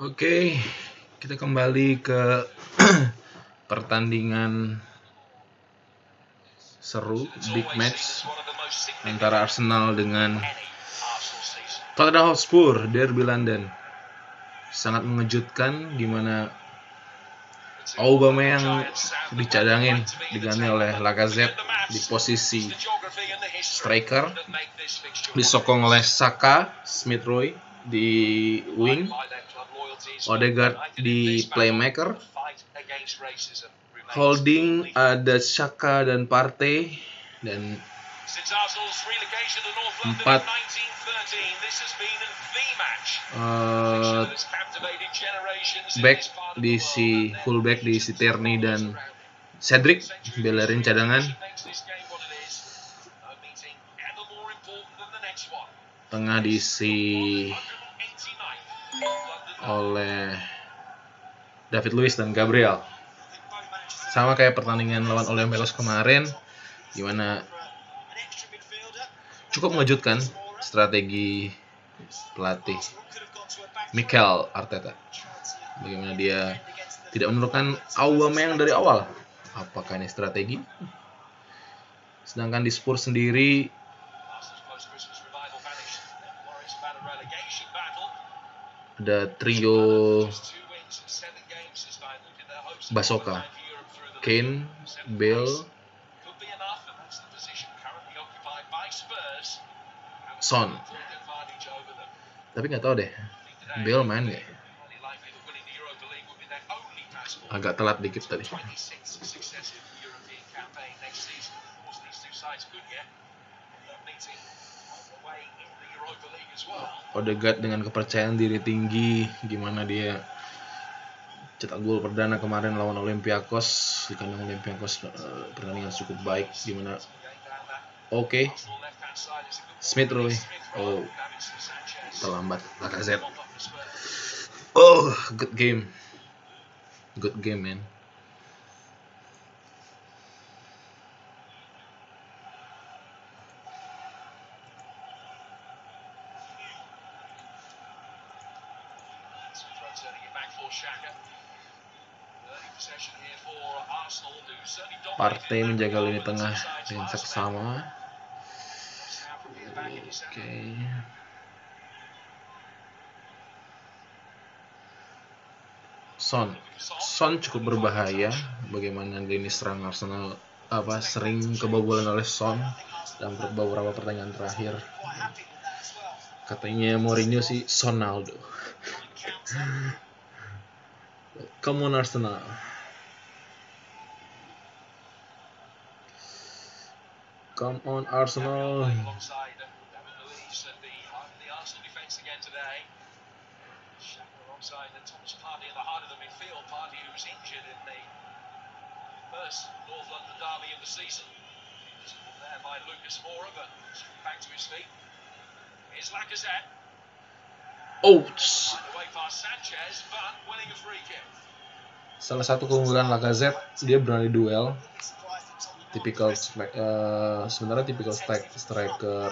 Oke, kita kembali ke pertandingan seru, big match antara Arsenal dengan Tottenham Hotspur, Derby London. Sangat mengejutkan di mana Aubameyang dicadangin diganti oleh Lacazette di posisi striker, disokong oleh Saka, Smith Rowe di wing, Odegaard di playmaker, holding ada Saka dan Partey, dan 4 back diisi fullback diisi Tierney dan Cedric, Bellerin cadangan. Tengah diisi oleh David Luiz dan Gabriel. Sama kayak pertandingan lawan Olympiacos kemarin, gimana cukup mengejutkan strategi pelatih Mikel Arteta. Bagaimana dia tidak menurunkan Aubameyang dari awal. Apakah ini strategi? Sedangkan di Spurs sendiri ada trio Basoka, Kane, Bale, Son. Tapi nggak tahu deh, Bale main nggak? Agak telat dikit tadi. Odegaard dengan kepercayaan diri tinggi, gimana dia cetak gol perdana kemarin lawan Olympiacos di kandang Olympiacos. Pertandingan cukup baik, gimana Smith Rowe terlambat, Lacazette good game man. Partey menjaga lini tengah dengan seksama. Son cukup berbahaya. Bagaimana lini serang Arsenal sering kebobolan oleh Son dalam beberapa pertandingan terakhir. Katanya Mourinho sih Sonaldo. Come on Arsenal. Come on Arsenal. Salah satu keunggulan Lacazette, dia berani duel. Sebenarnya tipikal striker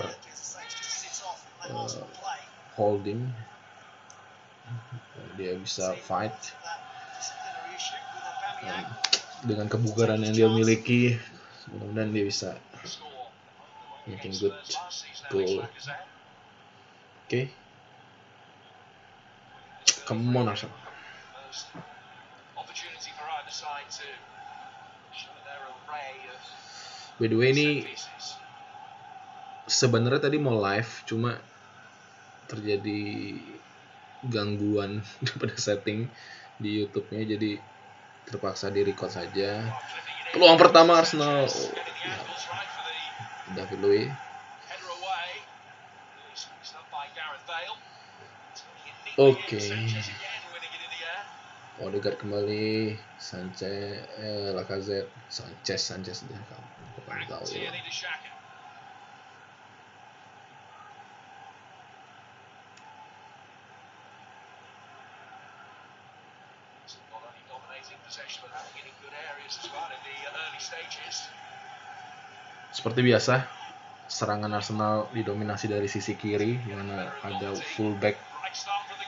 holding. Dia bisa fight dengan kebugaran yang dia miliki. Mudah-mudahan dia bisa making good goal. Come on Arsenal. By the way, ini sebenarnya tadi mau live, cuma terjadi gangguan pada setting di YouTube-nya, jadi terpaksa di-record saja. Peluang pertama Arsenal, David Luiz. Odegaard kembali, Lacazette, Sanchez dia bukan tahu. Seperti biasa, serangan Arsenal didominasi dari sisi kiri, di mana ada fullback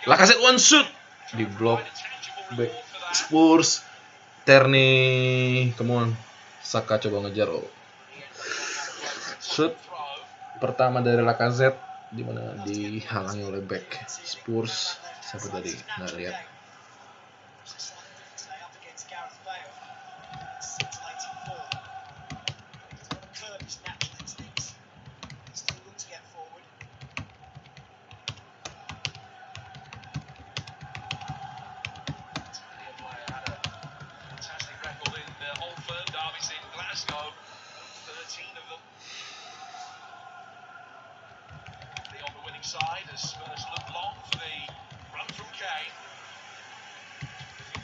Lacazette one shoot. di blok back Spurs. Tierney, come on. Saka coba ngejar. Shoot pertama dari Lacazette di mana dihalangi oleh back Spurs. Siapa tadi? Nggak lihat. Side as Spurs look long for the run from Kane.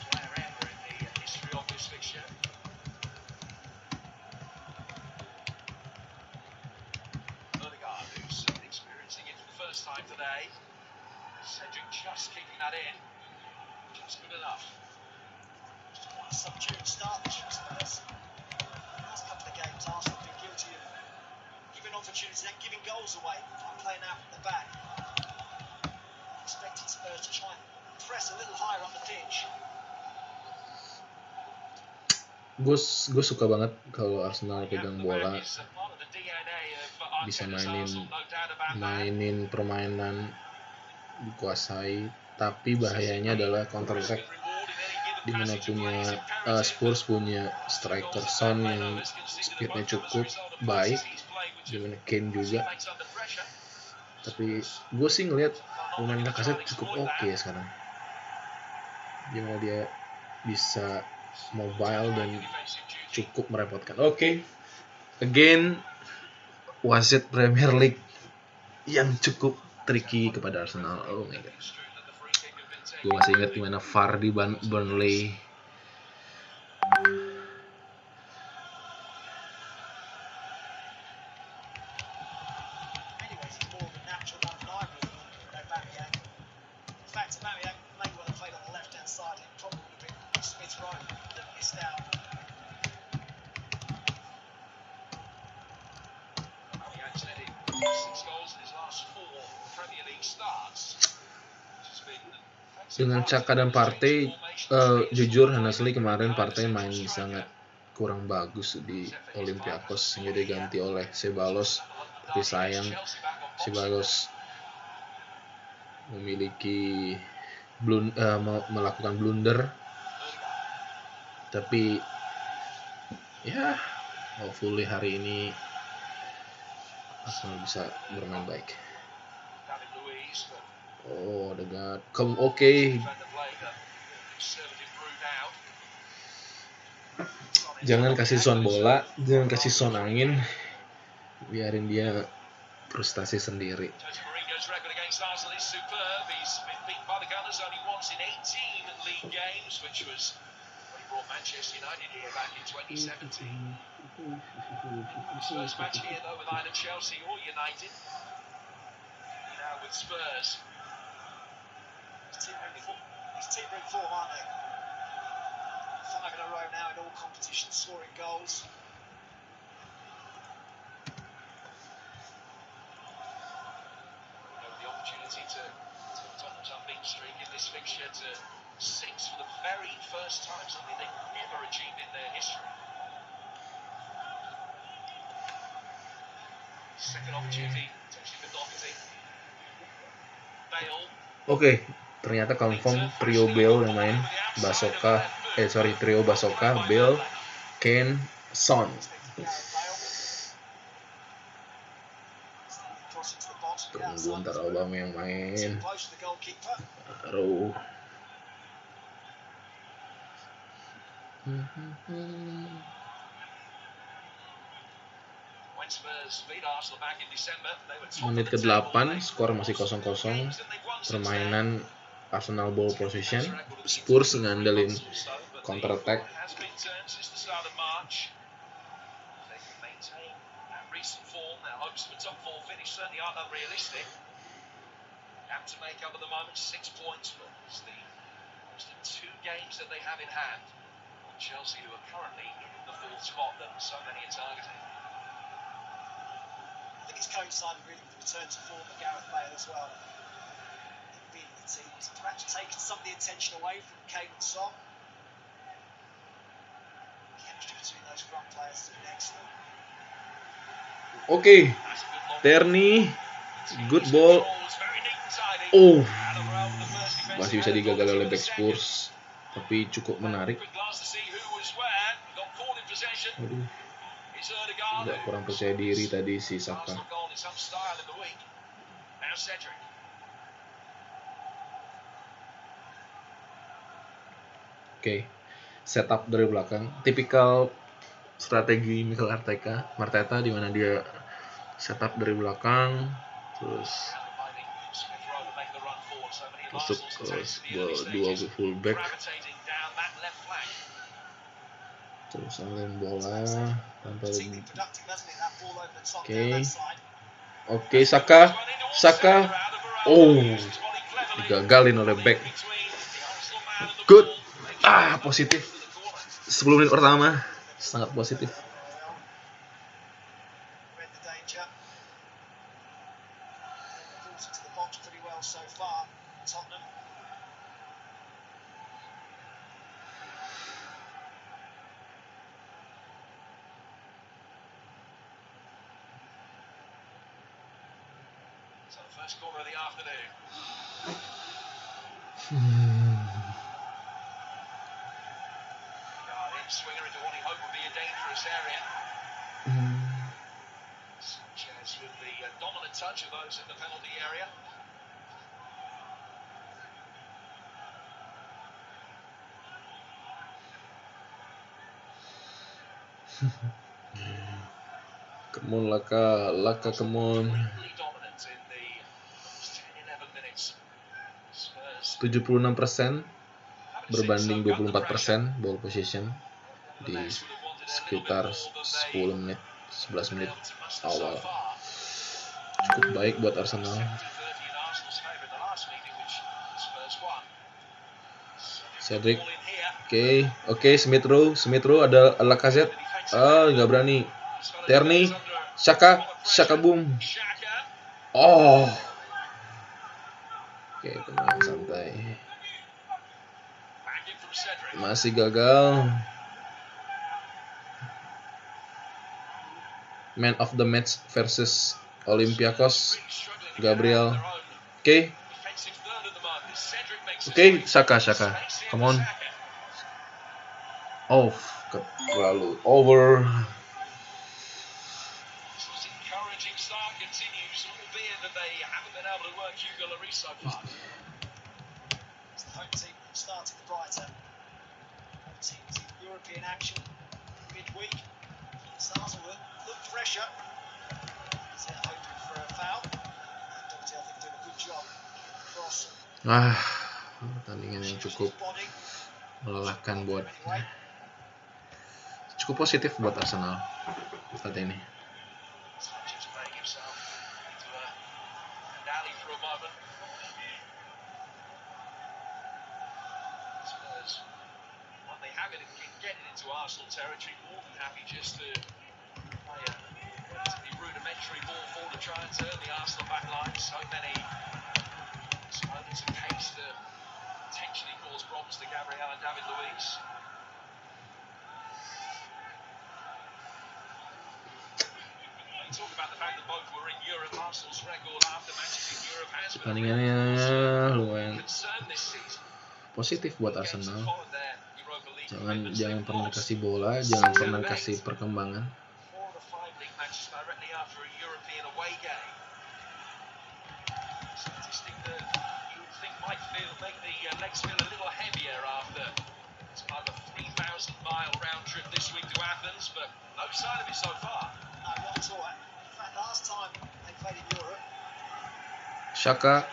Player ever in the history of this fixture. Odegaard, who's experiencing it for the first time today. Cedric just kicking that in. Just good enough. Just quite a subdued start this year, Spurs. The last couple of games, Arsenal have been guilty of giving opportunities and giving goals away by playing out from the back. Expecting Spurs to try and press a little higher on the pitch. Gue suka banget kalau Arsenal pegang bola, bisa mainin permainan, dikuasai. Tapi bahayanya adalah counter attack, dimana Spurs punya striker Son yang speednya cukup baik, dimana Kane juga. Tapi gue sih ngelihat pemain Lacazette cukup oke sekarang, dimana dia bisa mobile dan cukup merepotkan. Again, wasit Premier League yang cukup tricky kepada Arsenal. Oh my god, gue masih ingat gimana VAR di Burnley. Dengan Xhaka dan Partey, jujur honestly kemarin Partey main sangat kurang bagus di Olympiakos sehingga diganti oleh Ceballos. Tapi sayang Ceballos memiliki melakukan blunder. Tapi ya, hopefully hari ini Arsenal bisa bermain baik. Oh, Odegaard, jangan kasih Son bola, jangan kasih Son angin, biarin dia frustasi sendiri. Manchester United here back in 2017. First match here though with either Chelsea or United. Now with Spurs. These team in form, aren't they? 5 in a row now in all competitions, scoring goals. The opportunity to Tottenham's unbeaten streak in this fixture to 6 for the very first time, something they've never achieved in their history. Second opportunity, potentially for Doherty. Bale. Ternyata confirm trio Bale yang main. Trio Basoka, Bale, Kane, Son. Tunggu ntar Aubameyang yang main. Baru. Menit ke-8, skor masih 0-0. Permainan Arsenal ball position, Spurs ngandelin counter attack. To make up at the moment 6 points, but it's the most of 2 games that they have in hand. Chelsea, who are currently in the 4th spot that so many are targeting. I think it's coincided really with the return to form of Gareth Bale as well. Being the team, he's perhaps taken some of the attention away from Kane and Son. Chemistry between those front players has been excellent. Oke, Tierney, good ball. Oh, masih bisa digagal oleh back Spurs, tapi cukup menarik. Aduh, agak kurang percaya diri tadi si Saka. Oke, setup dari belakang, tipikal strategi Mikel Arteta di mana dia setup dari belakang, terus masuk ke dua fullback, terus angin bola tanpa Oke, Saka, oh, digagalin oleh back. Good, positif. 10 menit pertama sangat positif. First corner of the afternoon. Swinger into what he hoped would be a dangerous area. Sanchez with the dominant touch of those in the penalty area. Come on, Laka, come on. 76% berbanding 24% ball possession di sekitar 10 menit, 11 menit awal. Cukup baik buat Arsenal. Cedric, oke, Smith Rowe ada Lacazette, nggak berani. Tierney, Saka boom. Oh, oke, tenang, santai. Masih gagal. Man of the match versus Olympiakos, Gabriel. Oke, Saka, come on. Oh, terlalu over. European action midweek. Arsenal look fresher. They're hoping for a foul. Doherty, I think, doing a good job. Cross. Pertandingan yang cukup melelahkan cukup positif buat Arsenal saat ini. Arsenal territory, more than happy just to play a relatively rudimentary ball forward to try and turn the Arsenal back line. So many moments of case to potentially cause problems to Gabriel and David Luiz. You talk about the fact that both were in Europe. Arsenal's record after matches in Europe has been Pertandingannya lumayan positif buat Arsenal. Jangan pernah kasih bola, jangan pernah kasih perkembangan. Saka.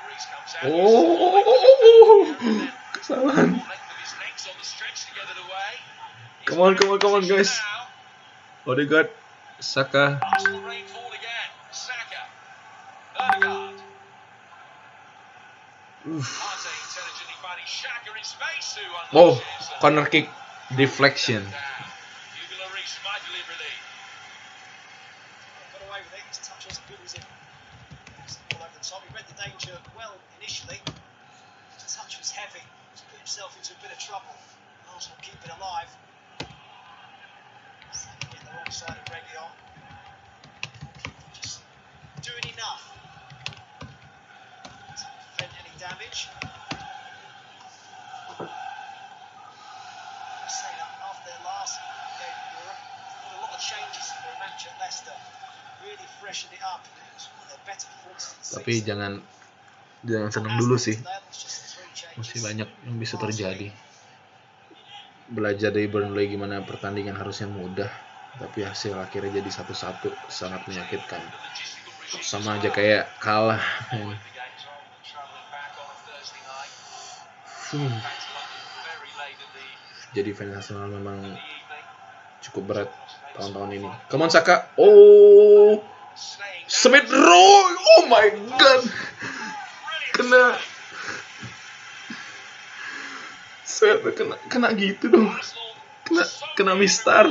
Kesalahan. Come on, guys. Odegaard, Saka. Oh, corner kick deflection. damage. After their last game in Europe, a lot of changes for a match at Leicester. Really freshened it up. It was one of their better performances. Tapi jangan senang dulu sih. Masih banyak yang bisa terjadi. Belajar dari Burnley gimana pertandingan harusnya mudah, tapi hasil akhirnya jadi 1-1, sangat menyakitkan. Sama aja kayak kalah. Jadi fans Arsenal memang cukup berat tahun-tahun ini. Come on Saka. Oh, Smith Rowe. Oh my god. Kena gitu dong. Kena mistar.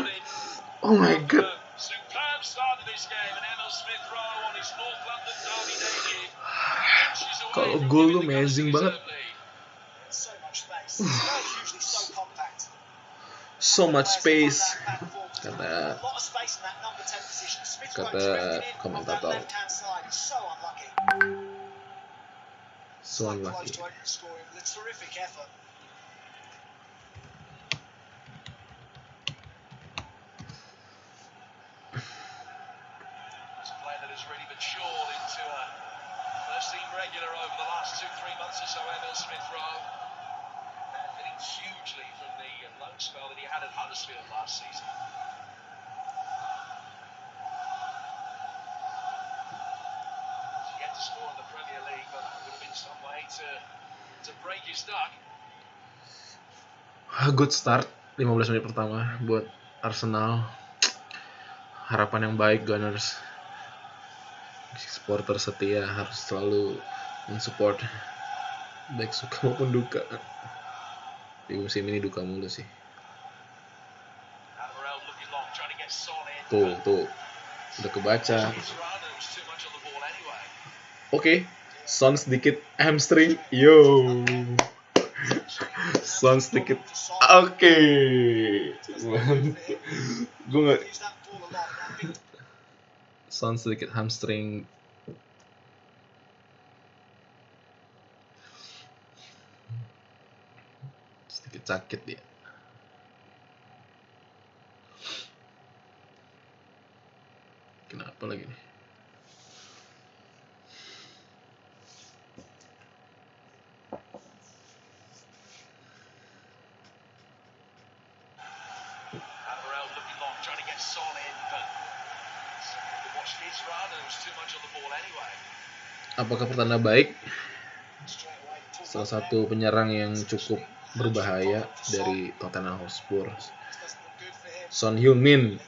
Oh my god. Kalau gol tuh amazing banget. So much space. Kata komentator. So unlucky. Regular over the last 2-3 months or so, Emil Smith Rowe, benefiting hugely from the loan spell that he had at Huddersfield last season. He's yet to score in the Premier League, but that would have been some way to break his duck. Good start 15 menit pertama buat Arsenal. Harapan yang baik Gunners. Supporter setia harus selalu mensupport, baik suka maupun duka. Di musim ini duka mulu sih. Tuh udah kebaca. Oke, Son sedikit hamstring. Yo, Son sedikit. Oke. Gue nggak. Son sedikit hamstring. Sedikit sakit dia. Kenapa lagi nih? Apakah pertanda baik? Salah satu penyerang yang cukup berbahaya dari Tottenham Hotspur, Son Heung-min.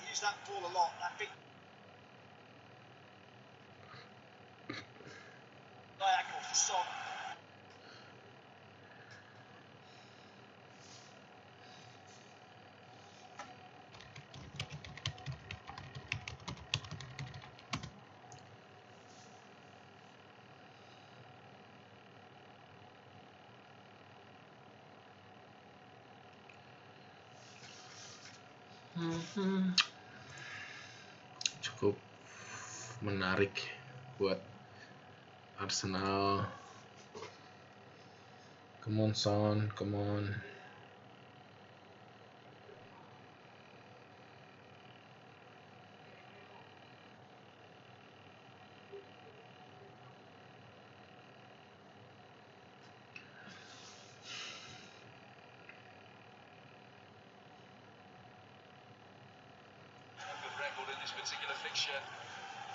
Cukup menarik buat Arsenal. Come on Son, come on.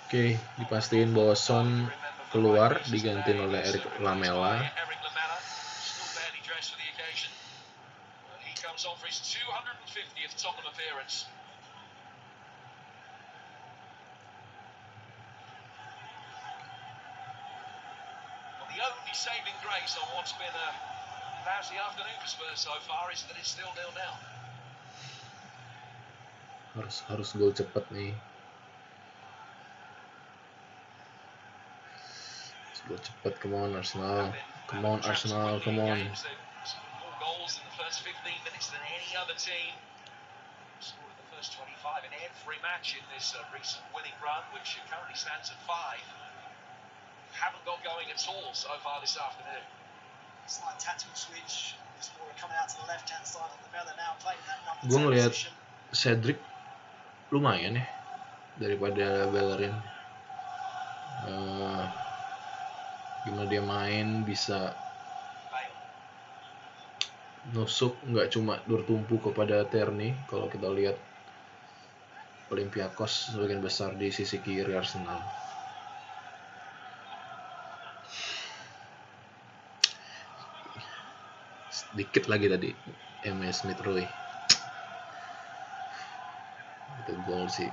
Oke, dipastiin bahwa Son keluar digantiin oleh Eric Lamela. The only saving grace on what's been a lousy afternoon for Spurs so far is that it's still 0-0. Harus gol cepat nih. Gol cepat, come on Arsenal. Come on Arsenal, come on. More goals in the first 15 minutes than any other team. Scored in the first 25 in every match in this recent winning run, which currently stands at 5. Haven't got going at all so far this afternoon. Slight tactical switch. Explorer coming out to the left hand side of the Lamela now playing that number Gue 10 ngeliat position. Cedric lumayan ya daripada Bellerin. Gimana dia main, bisa nusuk, nggak cuma bertumpu kepada Tierney. Kalau kita lihat Olympiakos sebagian besar di sisi kiri Arsenal. Sedikit lagi tadi MS Smith Rowe itu gol sih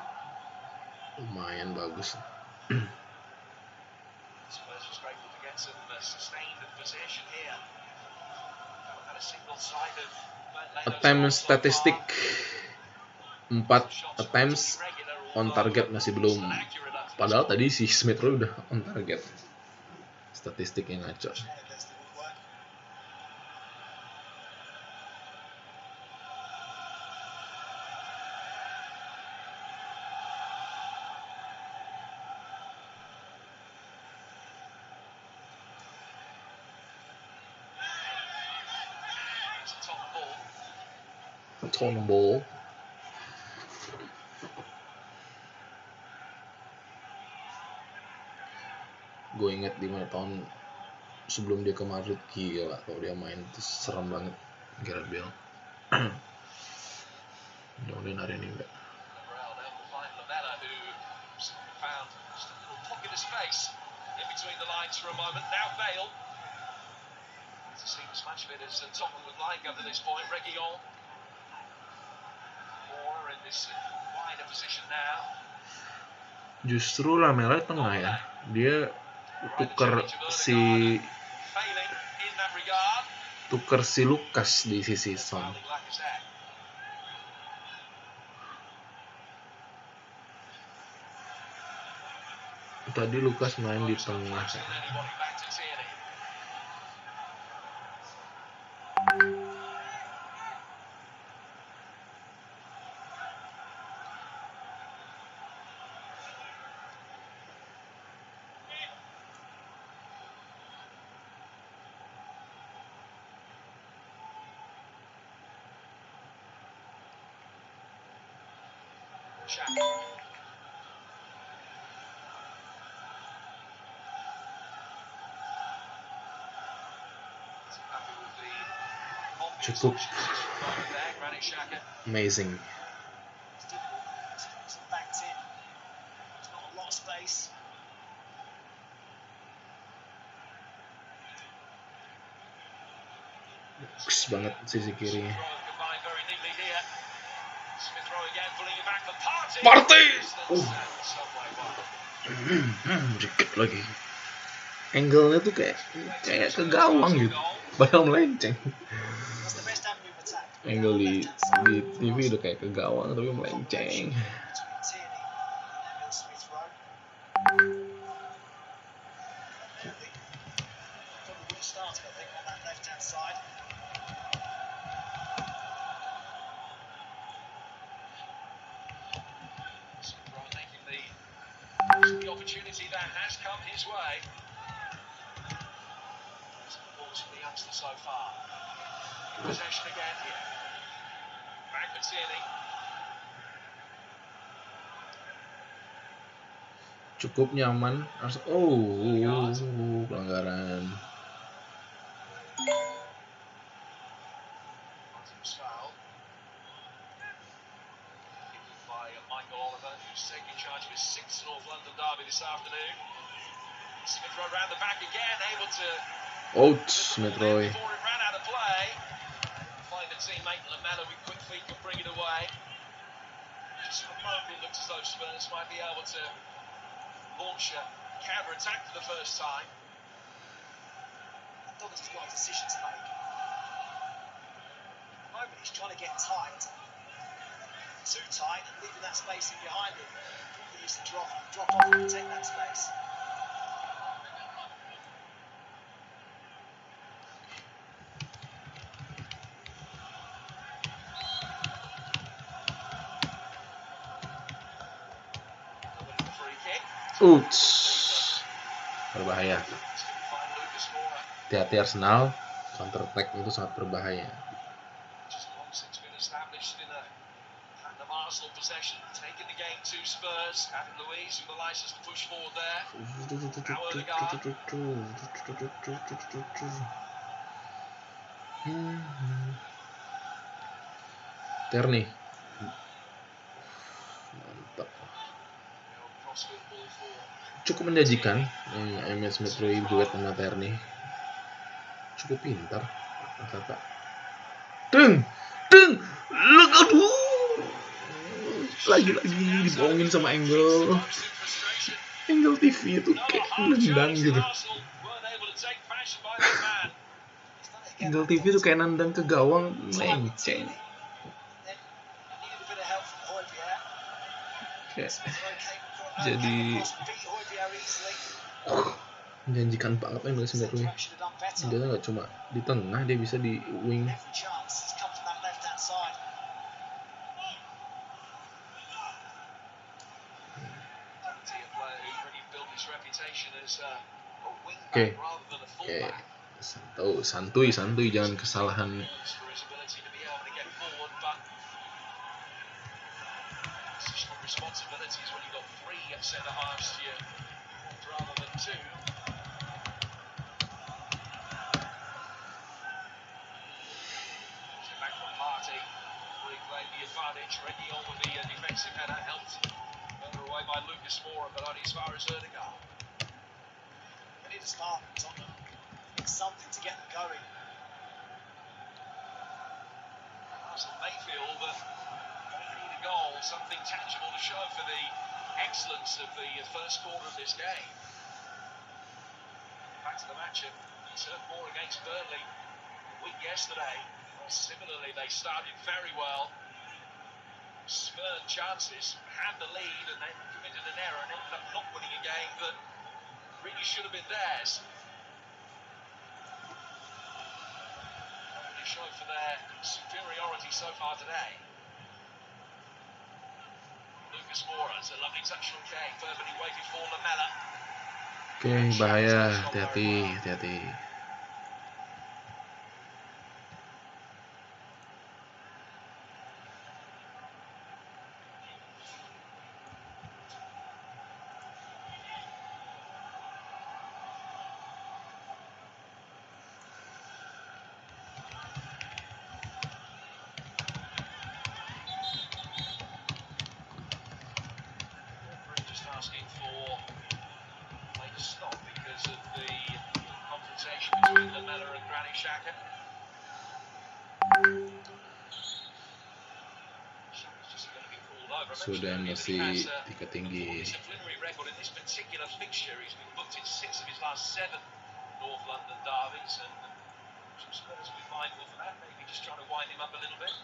lumayan bagus. Attempt statistik 4 attempts on target masih belum, padahal tadi si Smith Rowe udah on target. Statistiknya ngaco. Tottenham ball. Gue inget di mana tahun sebelum dia ke Madrid, gila kalau dia main tuh serem banget Gareth Bale. Mudah-mudahan hari ini enggak. Justru Lamela tengah ya, dia tuker si Lucas di sisi Son. Tadi Lucas main di tengah. Cukup amazing. Bagus banget sisi kirinya. Partey. Dikit lagi. Angle-nya tuh kayak ke gawang gitu. Padahal melenceng. Angle di TV udah kayak ke gawang tapi melenceng. The opportunity that has come his way. Balls for the youngster so far. Possession again here. Back for Tierney. Cukup nyaman. Pelanggaran. Taking charge of his 6th North London derby this afternoon. Smith Rowe round the back again, able to Smith Rowe. before it ran out of play. Find the teammate Lamela with quick feet can bring it away. Just for a moment it looked as though Spurs might be able to launch a counter-attack for the first time. Douglas has got a decision to make. At the moment he's trying to get tight. Too tight and leaving that space in behind him. He needs to drop off and protect that space. Free kick. Berbahaya. Hati-hati Arsenal. counter attack itu sangat berbahaya. Just long since been established in a hand of Arsenal possession, taking the game to Spurs. Adam Luiz with the license to push forward there. Tierney. Mantap. Crossfield ball for Cukup menjanjikan Emil Smith Rowe duet sama Tierney. Cukup pintar kata. Deng. Aduh. Lagi-lagi dibohongin sama Angle TV itu kayak nendang gitu. Angle TV itu kayak nendang ke gawang melenceng. Kayak jadi menjanjikan banget Emil Smith Rowe. Dia nggak cuma di tengah, dia bisa di wing. Oke. Santuy jangan kesalahan. By Lucas Moura, but only as far as Erdegaard. They need to start something to get them going. Arsenal may feel that they need a goal, something tangible to show for the excellence of the first quarter of this game. Back to the matchup, served more against Burnley a week yesterday. Similarly, they started very well. Spurred chances, had the lead, and then committed an error and ended up not winning a game that really should have been theirs. They show for their superiority so far today. Lucas Moura, it's a lovely touch from Kane, perfectly waited for Lamela. Oke, bahaya, hati-hati. Asking for a late stop because of the confrontation between Lamela and Granit Xhaka. Sudah masih tingkat tinggi. Disciplinary record in this particular fixture. He's been booked in 6 of his last 7 North London derbies, and some Spurs will be mindful for that. Maybe just trying to wind him up a little bit.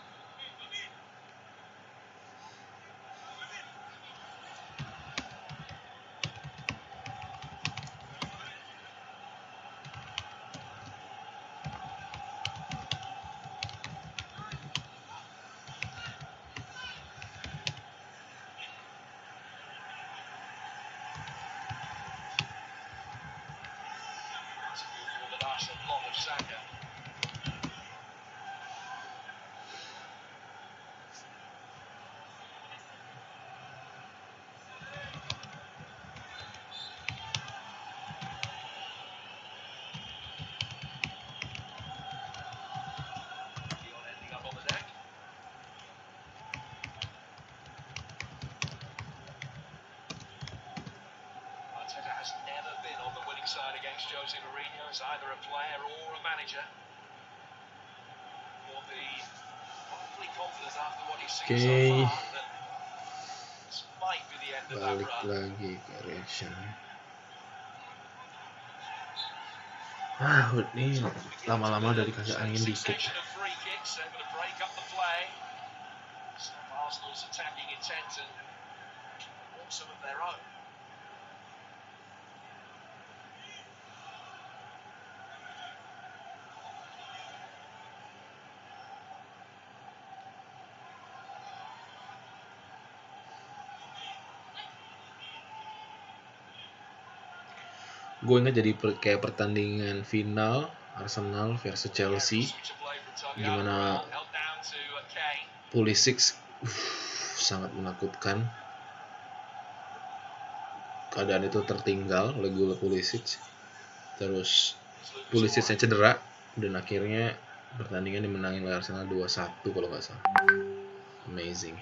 Saka. Ending up on the deck. Arteta has never been on the winning side against Jose Mourinho as either a player or a manager. You'll be hopefully confident after what he's seen so far that this might be the end of that Balik run. lagi ke reaction. Ini lama-lama udah dikasih angin dikit. Arsenal's attacking intent and want some of their own. Gue ingat jadi kayak pertandingan final Arsenal versus Chelsea. Gimana Pulisic sangat menakutkan. Keadaan itu tertinggal oleh gol Pulisic. Terus Pulisic yang cedera dan akhirnya pertandingan dimenangin oleh Arsenal 2-1 kalau nggak salah. Amazing.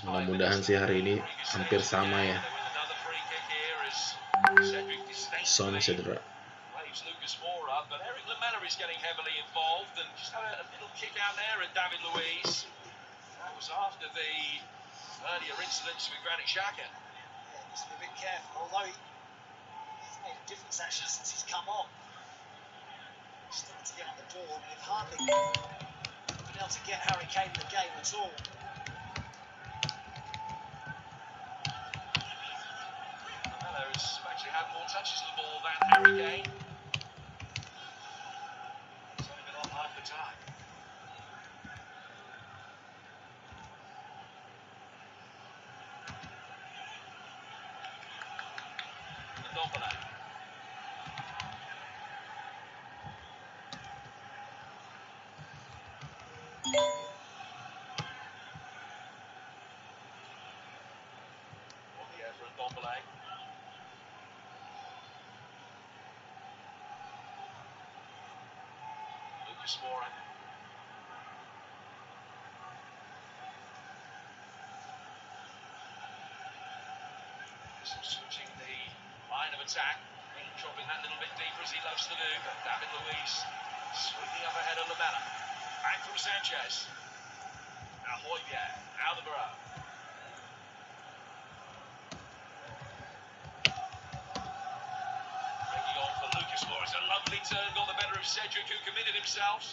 Mudah-mudahan sih hari ini hampir sama ya. Son cedera. Lucas Moura, but Eric Lamela is getting heavily involved and just had a little kick out there at David Luiz. That was after the earlier incidents with Granit Xhaka. Yeah, he needs to be a bit careful, although he's made a difference actually since he's come on. He's starting to get on the ball and they've hardly been able to get Harry Kane in the game at all. Lamela has actually had more touches of the ball than Harry Kane. Time. Ndombele. On the air for Ndombele. Lucas Moura. Switching the line of attack, dropping that little bit deeper as he loves to do. David Luiz sweeping up ahead of Lamela. Back from Sanchez. Now Højbjerg, Alderweireld. Breaking on for Lucas Moura. It's a lovely turn, got the better of Cedric, who committed himself.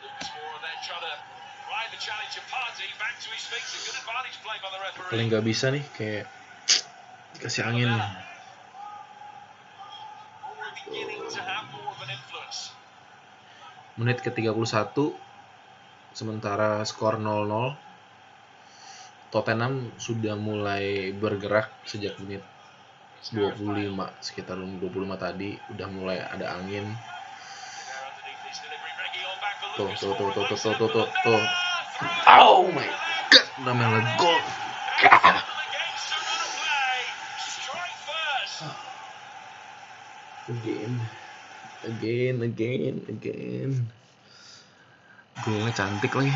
Lucas Moura then trying to ride the challenger party back to his feet. A good advantage play by the referee. Paling nggak bisa nih kayak dikasih angin. Menit ke-31 sementara skor 0-0. Tottenham sudah mulai bergerak sejak menit 25, sekitar 25 tadi udah mulai ada angin. Tuh. Oh my god, namanya gol. Again. Golnya cantik lagi.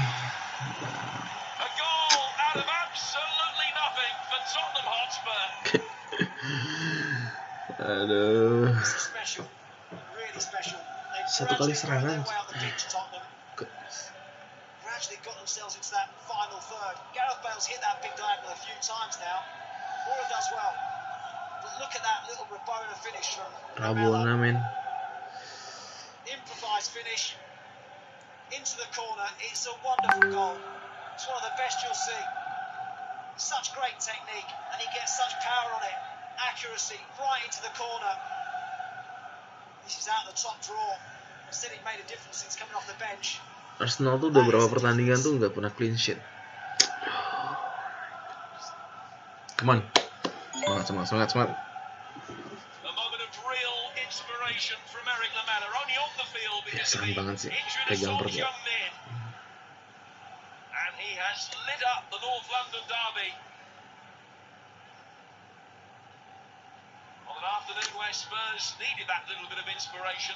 Aduh. Satu kali serangan. Gradually got themselves into that final third. Gareth Bale's hit that big diagonal a few times now. Moura does well. But look at that little Rabona finish from Rabona, man. Improvised finish into the corner. It's a wonderful goal. It's one of the best you'll see. Such great technique, and he gets such power on it. Accuracy right into the corner. This is out of the top drawer. Instead, he made a difference since coming off the bench. Arsenal tuh udah berapa pertandingan tuh nggak pernah clean sheet. Come on, semangat. Ya serem banget sih, pegang perut. And he has lit up the North London derby. On an afternoon where Spurs needed that little bit of inspiration.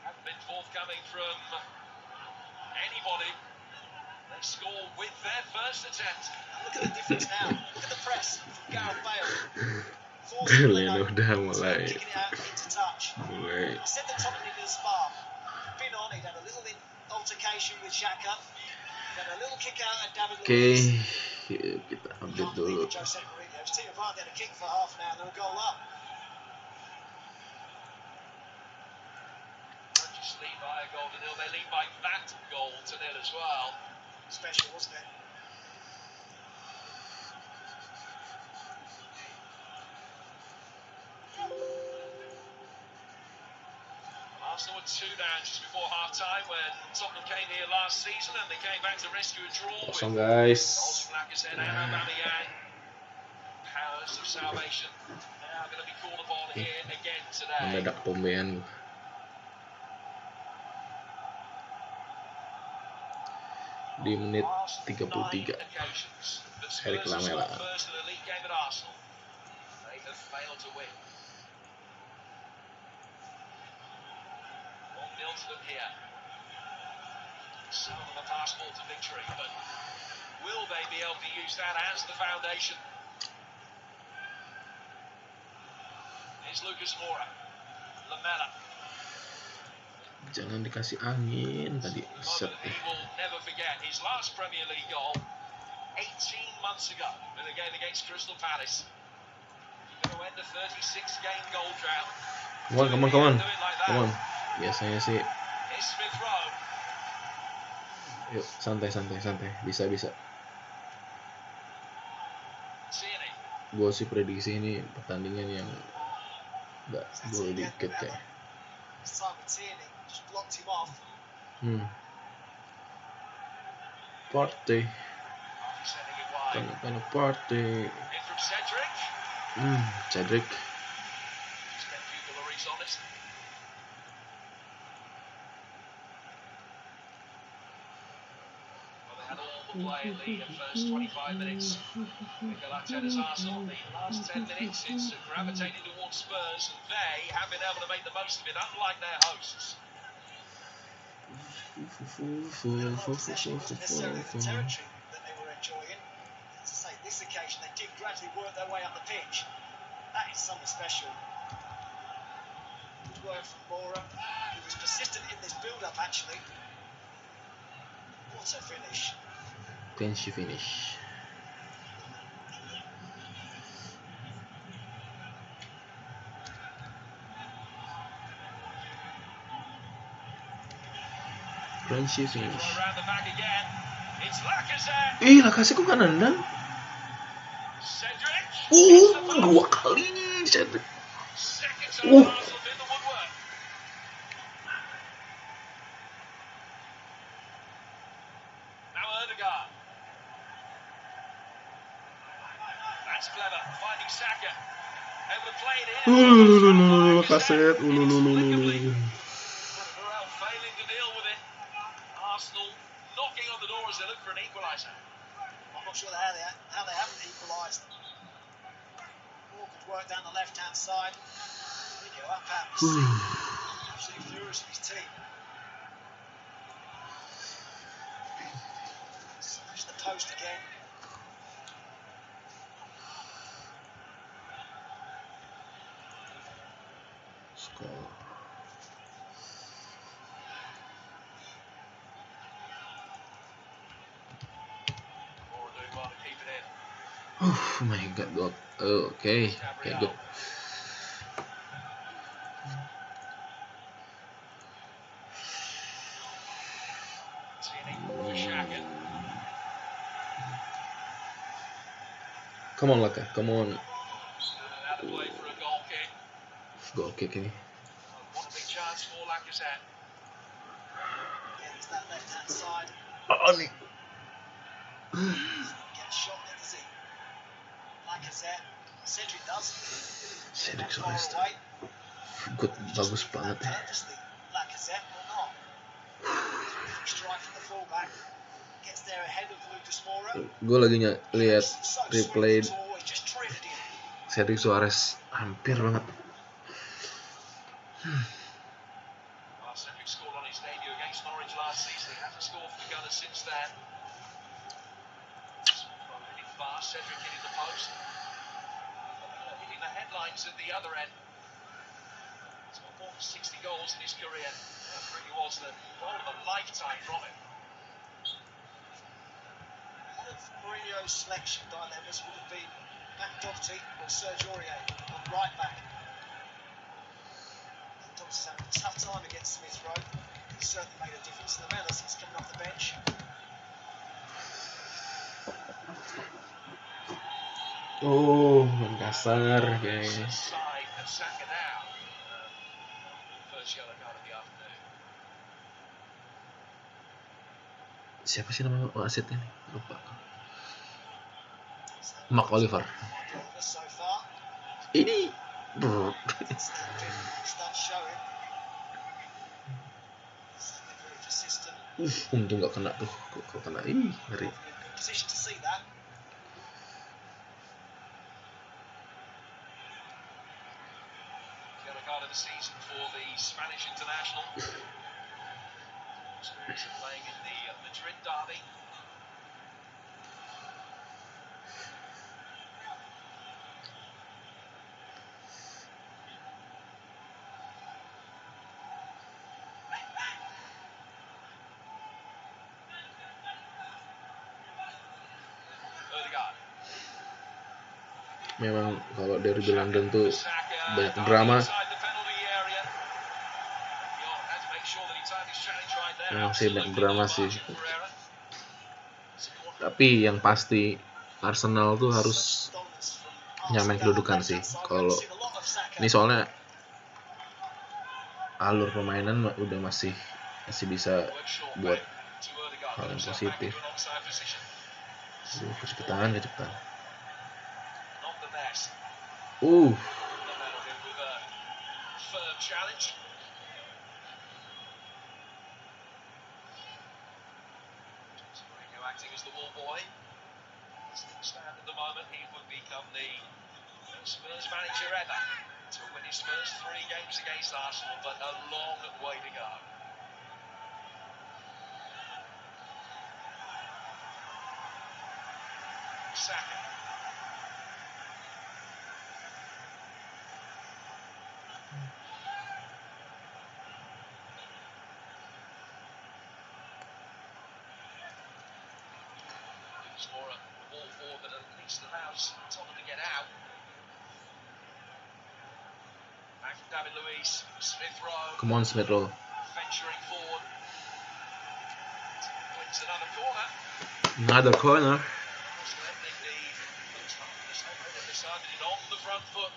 Haven't been forthcoming from anybody. They score with their first attempt. Look at the difference now. Look at the press from Gareth Bale. Leno udah mulai. I said the Tottenham needed a spark. Been on, he'd had a little altercation with Xhaka. Then a little kick out at David Luiz. Oke, kita update dulu. Jose Mourinho's team have had a kick for half an hour and they're a goal up. Just lead by a goal to nil. They lead by that goal to nil as well. Special, wasn't it? Arsenal were 2 down just before half-time when Tottenham came here last season and they came back to rescue a draw with guys. Aubameyang. Powers of salvation. Now going to be called upon here again today. Mendadak pembean. Di menit 33 Eric Lamela. First in the league game at Arsenal. They have failed to win. 1-0 to them here. Some of them a passport to victory, but will they be able to use that as the foundation? Here's Lucas Moura. Lamela. Jangan dikasih angin tadi. Set. He will never forget his last Premier League goal 18 months ago in a game against Crystal Palace. Going to end a 36-game goal drought. Come on. Biasanya sih. Here's Smith Rowe. Yuk, santai. Bisa. Tierney. Gue sih prediksi ini pertandingan yang nggak gol dikit kayak. Simon Tierney just blocked him off. Party. Sending it wide. Kind of party. In from Cedric. Cedric. Just kept Hugo Lloris honest. Well, they had all the play in the first 25 minutes. Mikel Arteta's Arsenal, the last 10 minutes, it's gravitated towards Spurs, and they have been able to make the most of it, unlike their hosts. Possession wasn't necessarily the territory that they were enjoying. As I say, this occasion they did gradually work their way up the pitch. That is something special. Good work from Moura, who was persistent in this build-up actually. What a finish. Clenchy finish. Clenchy finish. Around the back again. It's Lacazette. Lacazette kok gak nendang? Cedric. 2 kali Cedric. Second time Arsenal did the woodwork. Now Ødegaard. That's clever. Finding Saka. Able to play it in. Lacazette. Inexplicably. Morel failing to deal with it. Arsenal knocking on the door as they look for an equaliser. I'm not sure how they haven't equalised. Moore could work down the left-hand side. Video up at absolutely furious with his team. Smash the post again. Score. Moore doing well to keep it in. Oh my god, God. Oh, okay, good. Xhaka. Come on, Laka, come on. Out of play for a goal kick. Goal kick ini. What a big chance for Lacazette. Again, it's that left-hand side. Nih. Get a shot there, does he? Lacazette. Cedric does. Cedric Not far Soares. away. Good, bagus banget ya. Purposely, Lacazette or not. Striking the fullback. Gets there ahead of Lucas Moura. Gue lagi lihat So replay sweet, always just treated him. Cedric Soares hampir banget. Cedric scored on his debut against Norwich last season. He hasn't scored for the Gunners since then. Hitting fast, Cedric hitting the post. Hitting the headlines at the other end. He's got more than 60 goals in his career. That really was the goal of a lifetime from him. One of Mourinho's selection dilemmas would have been Matt Doherty or Serge Aurier on right back. Doherty's had a tough time against Smith Rowe. He certainly made a difference. Lamela, since coming off the bench. Oh, main kasar guys. Side and Saka now. First yellow card of the afternoon. Siapa sih nama wasit ini? Lupa. Mark Oliver. So far, Ini Starts showing. Very persistent. Untung nggak kena tuh. Kok kena ini ngeri. Probably a good position to see that. The other card of the season for the Spanish international. Experience of playing in the Madrid derby. Memang kalau derby London tuh banyak drama. Memang sih banyak drama sih. Tapi yang pasti Arsenal tuh harus nyamain kedudukan sih. Kalau ini soalnya alur permainan udah masih bisa buat hal yang positif. Kecepatan. Acting as the ball boy. Stand at the moment, he would become the Spurs manager ever to win his first 3 games against Arsenal, but a long way to go. Saka. More a ball forward that at least allows Tottenham to get out. Back from David Luiz, Smith Rowe. Come on, Smith Rowe. Venturing forward. Wins another corner. Decided on the front foot.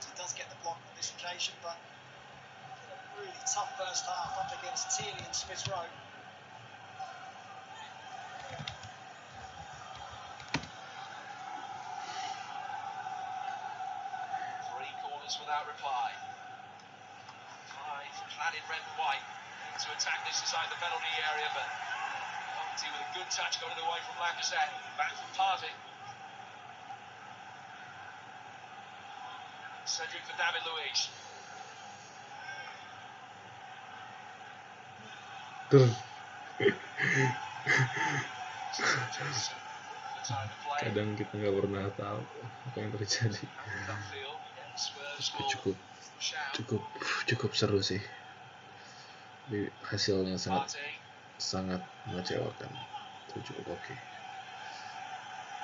He does get the block on this occasion, but a really tough first half up against Tierney and Smith Rowe. Without reply. 5 clad in red and white to attack this inside the penalty area, but Partey with a good touch got it away from Lacazette. Back from Partey. Cedric for David Luiz. Kadang kita nggak pernah tahu apa yang terjadi. Cukup seru sih. Tapi hasilnya sangat mengecewakan. Itu cukup oke.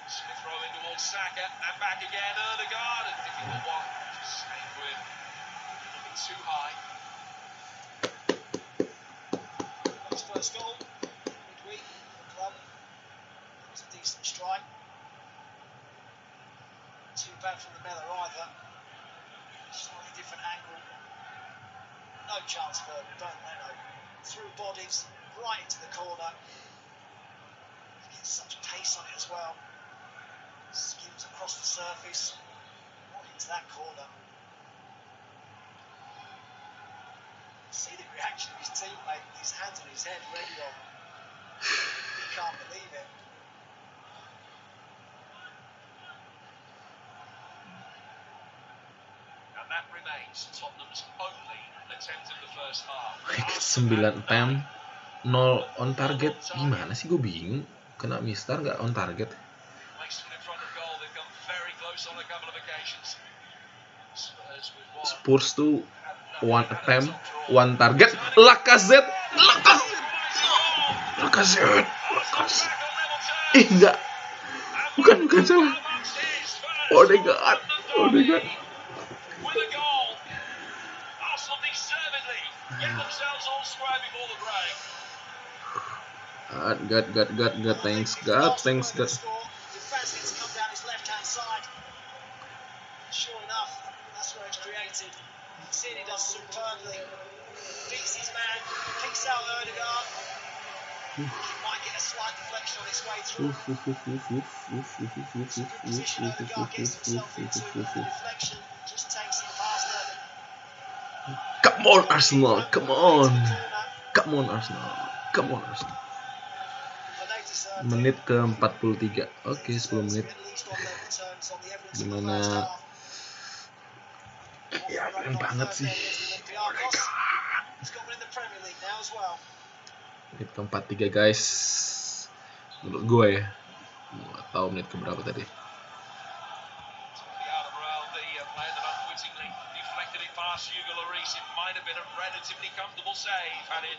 Smith Rowe in towards Saka and back again. Ødegaard, a difficult one. Just staying with looking too high. His first goal midweek for the club. It was a decent strike. Too bad from the Miller either. Slightly different angle. No chance for Bernardo. Through bodies, right into the corner. Gets such pace on it as well. Skims across the surface. Right into that corner. See the reaction of his teammate with his hands on his head, ready on. He can't believe it. That remains Tottenham's only attempt in the first half. 9 attempt, 0 on target. Gimana sih, gue bingung. Kena mistar nggak on target? Spurs tuh 1 attempt, 1 target. Lacazette. Enggak. Bukan salah. Ødegaard. God, thanks God. Sure enough, that's where it's created. Tierney does superbly. Beats his man, kicks out Ødegaard. Might get a slight deflection on its way through. It's a good position Odegaard gets himself into, but the deflection just takes him past the Come on Arsenal, come on. corner. Come on Arsenal, come on Arsenal. But they deserved it. Menit ke 43. Oke, 10 menit. At least on level terms on the evidence of the Gimana? first half. Ya, keren banget sih. Olympiacos. He's got one in the Premier League now as well. Menit ke 43 guys. Menurut gue ya. Gak tahu menit ke berapa tadi. Might have been a relatively comfortable save had it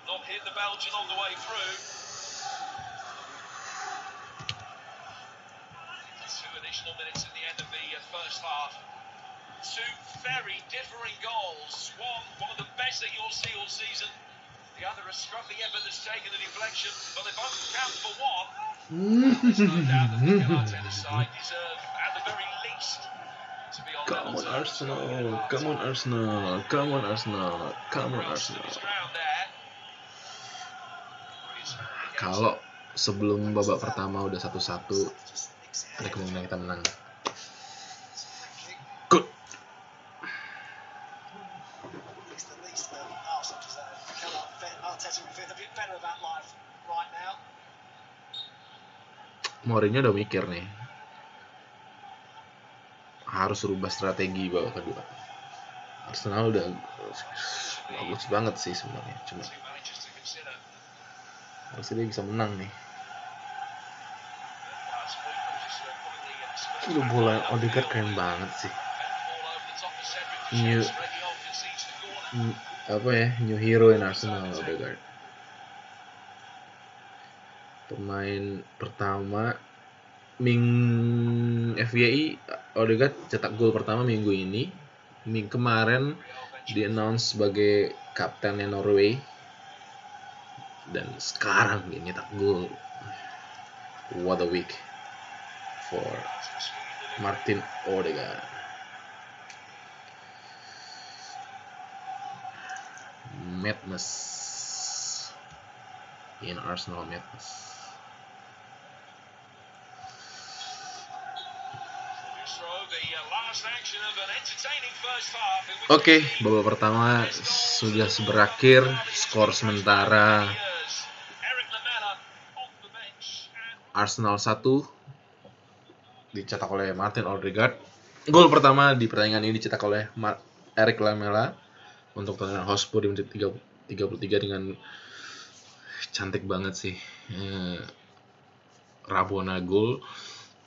not hit the Belgian on the way through. 2 additional minutes at the end of the first half. 2 very differing goals. One of the best that you'll see all season. The other a scruffy effort that's taken the deflection, but they both count for one. There's no doubt that the Arteta side deserve, at the very least, to be on Come level on terms. Arsenal, come on Arsenal, come on Arsenal, come on Arsenal. Kalau sebelum babak pertama udah 1-1, ada kemungkinan kita menang. Good. It's the least Arsenal deserve. Arteta will feel a bit better about life right now. Mourinho udah mikir nih. Harus rubah strategi babak kedua. Arsenal udah bagus banget sih sebenarnya, cuma harusnya dia bisa menang nih. Gila, bola Odegaard keren banget sih. New hero in Arsenal Odegaard. Pemain pertama FYI Odegaard cetak gol pertama minggu ini. Minggu kemarin di-announce sebagai kaptennya Norway. Dan sekarang dia nyetak gol. What a week for Martin Odegaard. Madness in Arsenal, madness. Oke, babak pertama sudah berakhir. Skor sementara Arsenal 1 dicetak oleh Martin Odegaard. Gol pertama di pertandingan ini dicetak oleh Eric Lamela untuk Tottenham Hotspur di menit 33 dengan cantik banget sih. Rabona gol.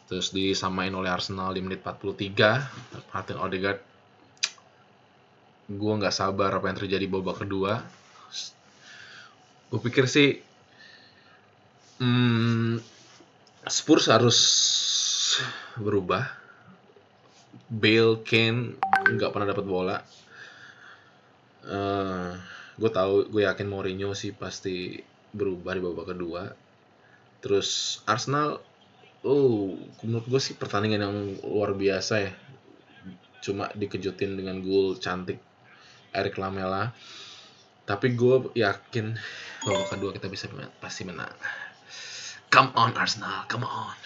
Terus disamain oleh Arsenal di menit 43. Martin Odegaard. Gue nggak sabar apa yang terjadi babak kedua. Gue pikir sih Spurs harus berubah. Bale, Kane nggak pernah dapat bola. Gue yakin Mourinho sih pasti berubah di babak kedua. Terus Arsenal, menurut gue sih pertandingan yang luar biasa ya. Cuma dikejutin dengan gol cantik Eric Lamela. Tapi gue yakin babak kedua kita pasti menang. Come on Arsenal, come on.